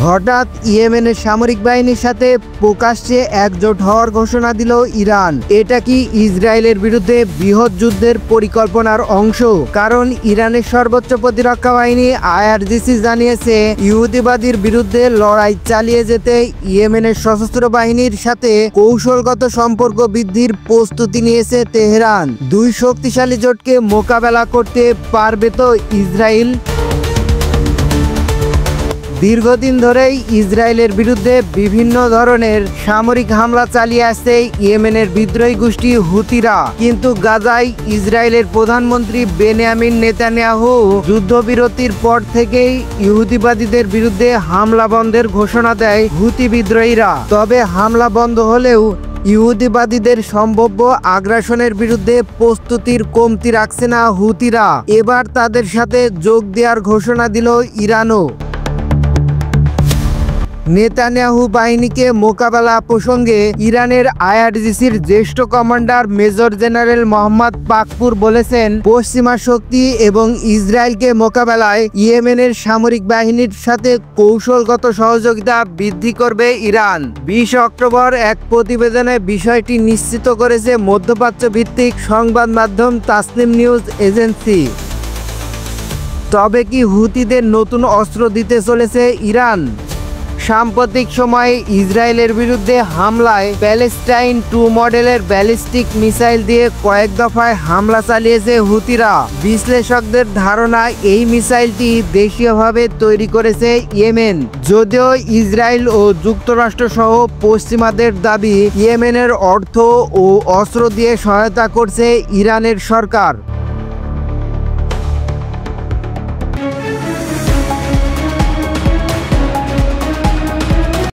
হঠাৎ ইয়েমেনের সামরিক বাহিনীর সাথে প্রকাশ্যে একজোট হওয়ার ঘোষণা দিল ইরান। এটা কি ইসরায়েলের বিরুদ্ধে বৃহৎ যুদ্ধের পরিকল্পনার অংশ? কারণ ইরানের সর্বোচ্চ প্রতিরক্ষা বাহিনী IRGC জানিয়েছে, ইহুদিবাদীর বিরুদ্ধে লড়াই চালিয়ে যেতে ইয়েমেনের সশস্ত্র বাহিনীর সাথে কৌশলগত সম্পর্ক বৃদ্ধির প্রস্তুতি নিয়েছে তেহরান। দুই শক্তিশালী জোটকে মোকাবেলা করতে পারবে তো ইসরায়েল? দীর্ঘদিন ধরেই ইসরায়েলের বিরুদ্ধে বিভিন্ন ধরনের সামরিক হামলা চালিয়ে আসছে ইয়েমেনের বিদ্রোহী গোষ্ঠী হুতিরা। কিন্তু গাজায় ইসরায়েলের প্রধানমন্ত্রী বেনিয়ামিন নেতানিয়াহু যুদ্ধবিরতির পর থেকেই ইহুদিবাদীদের বিরুদ্ধে হামলা বন্ধের ঘোষণা দেয় হুতি বিদ্রোহীরা। তবে হামলা বন্ধ হলেও ইহুদিবাদীদের সম্ভাব্য আগ্রাসনের বিরুদ্ধে প্রস্তুতির কমতি রাখছে না হুতিরা। এবার তাদের সাথে যোগ দেওয়ার ঘোষণা দিল ইরানও। নেতানিয়াহু বাহিনীকে মোকাবেলা প্রসঙ্গে ইরানের IRGCর জ্যেষ্ঠ commander major general Mohammad Bakpur বলেছেন, পশ্চিমা শক্তি এবং ইসরায়েলকে মোকাবেলায় ইয়েমেনের সামরিক বাহিনীর সাথে কৌশলগত সহযোগিতা বৃদ্ধি করবে ইরান। 20 অক্টোবর এক প্রতিবেদনে বিষয়টি নিশ্চিত করেছে মধ্যপ্রাচ্য ভিত্তিক সংবাদ মাধ্যম তাসনিম নিউজ এজেন্সি। তবে কি হুতিদের নতুন অস্ত্র দিতে চলেছে ইরান? সাম্প্রতিক সময়ে ইসরায়েলের বিরুদ্ধে হামলায় প্যালেস্টাইন 2 মডেলের ব্যালিস্টিক মিসাইল দিয়ে কয়েক দফায় হামলা চালিয়েছে হুতিরা। বিশ্লেষকদের ধারণা, এই মিসাইলটি দেশীয়ভাবে তৈরি করেছে ইয়েমেন। যদিও ইসরায়েল ও যুক্তরাষ্ট্র সহ পশ্চিমাদের দাবি, ইয়েমেনের অর্থ ও অস্ত্র দিয়ে সহায়তা করছে ইরানের সরকার।